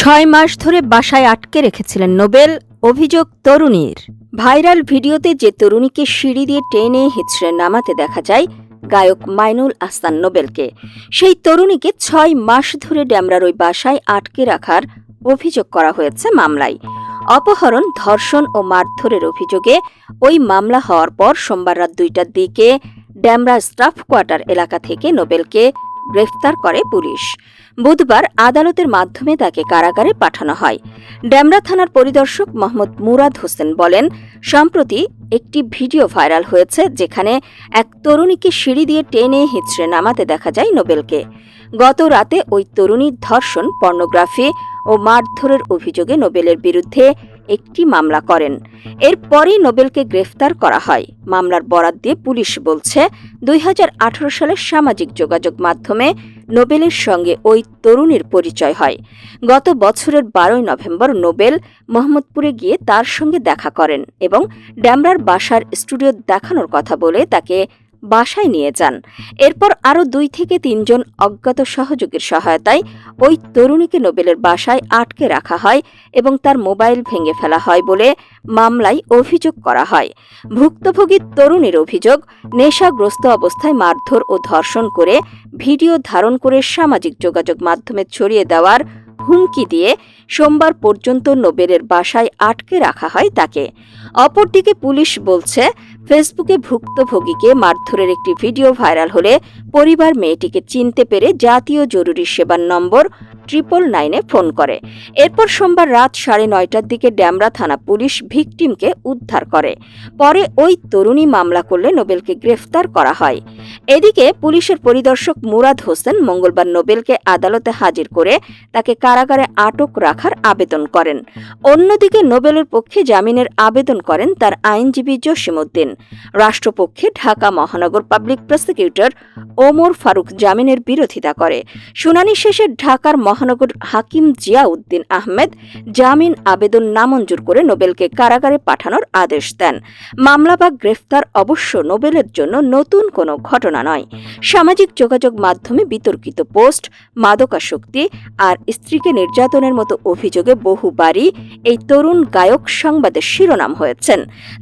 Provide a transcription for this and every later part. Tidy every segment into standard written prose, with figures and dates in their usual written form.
6 মাস ধরে বাসায় আটকে রেখেছিলেন নোবেল, অভিযোগ তরুণীর। ভাইরাল ভিডিওতে যে তরুণীকে সিঁড়ি দিয়ে টেনে হিঁচড়ে নামাতে দেখা যায় গায়ক মাইনুল আহসান নোবেলকে, সেই তরুণীকে 6 মাস ধরে ডেমরার ওই বাসায় আটকে রাখার অভিযোগ করা হয়েছে মামলায়। অপহরণ, ধর্ষণ ও মারধরের অভিযোগে ওই মামলা হওয়ার পর সোমবার রাত 2টার দিকে ডেমরা স্টাফ কোয়ার্টার এলাকা থেকে নোবেলকে গ্রেফতার করে পুলিশ। বুধবার আদালতের মাধ্যমে তাকে কারাগারে পাঠানো হয়। ডেমরা থানার পরিদর্শক মোহাম্মদ মুরাদ হোসেন বলেন, সম্প্রতি একটি ভিডিও ভাইরাল হয়েছে যেখানে এক তরুণীকে সিঁড়ি দিয়ে টেনে হিঁচড়ে নামাতে দেখা যায় নোবেলকে। গত রাতে ওই তরুণী ধর্ষণ, পর্নোগ্রাফি ও মারধরের অভিযোগে নোবেলের বিরুদ্ধে একটি মামলা করেন। এরপরই নোবেলকে গ্রেফতার করা হয়। মামলার বরাত দিয়ে পুলিশ বলছে, 2018 সালে সামাজিক যোগাযোগ মাধ্যমে নোবেলের সঙ্গে ওই তরুণীর পরিচয় হয়। গত বছরের 12 নভেম্বর নোবেল মোহাম্মদপুরে গিয়ে তার সঙ্গে দেখা করেন এবং ডেমরার বাসার স্টুডিও দেখানোর কথা বলে তাকে বাসায় নিয়ে যান। এরপর আরও 2 থেকে 3 জন অজ্ঞাত সহযোগীর সহায়তায় ওই তরুণীকে নোবেলের বাসায় আটকে রাখা হয় এবং তার মোবাইল ভেঙে ফেলা হয় বলে মামলায় অভিযোগ করা হয়। ভুক্তভোগী তরুণীর অভিযোগ, নেশাগ্রস্ত অবস্থায় মারধর ও ধর্ষণ করে ভিডিও ধারণ করে সামাজিক যোগাযোগ মাধ্যমে ছড়িয়ে দেওয়ার হুমকি দিয়ে সোমবার পর্যন্ত নোবেলের বাসায় আটকে রাখা হয় তাকে। অপরদিকে পুলিশ বলছে, ফেসবুকে ভুক্তভোগীকে মারধরের একটি ভিডিও ভাইরাল হলে পরিবার মেয়েটিকে চিনতে পেরে জাতীয় জরুরি সেবার নম্বর 999-এ ফোন করে। এরপর সোমবার রাত 9:30টার দিকে ডেমরা থানা পুলিশ ভিকটিমকে উদ্ধার করে। পরে ওই তরুণী মামলা করলে নোবেলকে গ্রেফতার করা হয়। এদিকে পুলিশের পরিদর্শক মুরাদ হোসেন মঙ্গলবার নোবেলকে আদালতে হাজির করে তাকে কারাগারে আটক রাখার আবেদন করেন। অন্যদিকে নোবেলের পক্ষে জামিনের আবেদন করেন তার আইনজীবী জসিমউদ্দিন। রাষ্ট্রপক্ষে ঢাকা মহানগর পাবলিক প্রসিকিউটর ওমর ফারুক জামিনের বিরোধিতা করে। শুনানি শেষে ঢাকার মহানগর হাকিম জিয়াউদ্দিন আহমেদ জামিন আবেদন নামঞ্জুর করে নোবেলকে কারাগারে পাঠানোর আদেশ দেন। মামলা বা গ্রেফতার অবশ্য নোবেলের জন্য নতুন কোনো ঘটনা নয়। সামাজিক যোগাযোগ মাধ্যমে বিতর্কিত পোস্ট, মাদকাসক্তি আর স্ত্রীকে নির্যাতনের মতো অভিযোগে বহুবারই এই তরুণ গায়ক সংবাদের শিরোনাম হয়েছেন।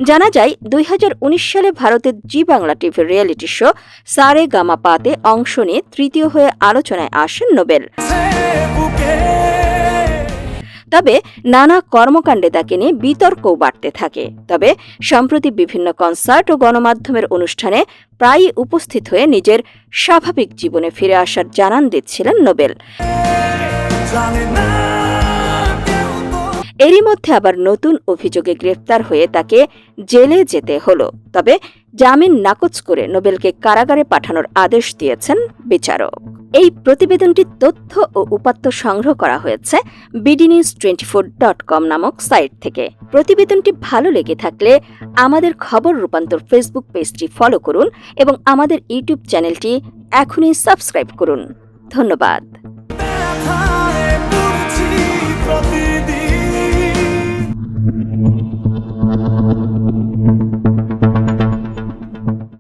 জানা যায়, 2019 সালে ভারতের জি বাংলা টিভির রিয়েলিটি শো সারে গামা পাতে অংশ নিয়ে তৃতীয় হয়ে আলোচনায় আসেন নোবেল। তবে নানা কর্মকাণ্ডে তাকে নিয়ে বিতর্কও বাড়তে থাকে। তবে সম্প্রতি বিভিন্ন কনসার্ট ও গণমাধ্যমের অনুষ্ঠানে প্রায়ই উপস্থিত হয়ে নিজের স্বাভাবিক জীবনে ফিরে আসার জানান দিচ্ছিলেন নোবেল। এরই মধ্যে আবার নতুন অভিযোগে গ্রেফতার হয়ে তাকে জেলে যেতে হলো। তবে জামিন নাকচ করে নোবেলকে কারাগারে পাঠানোর আদেশ দিয়েছেন বিচারক। এই প্রতিবেদনটির তথ্য ও উপাত্ত সংগ্রহ করা হয়েছে bdnews24.com নামক সাইট থেকে। প্রতিবেদনটি ভালো লেগে থাকলে আমাদের খবর রূপান্তর ফেসবুক পেজটি ফলো করুন এবং আমাদের ইউটিউব চ্যানেলটি এখনই সাবস্ক্রাইব করুন। ধন্যবাদ।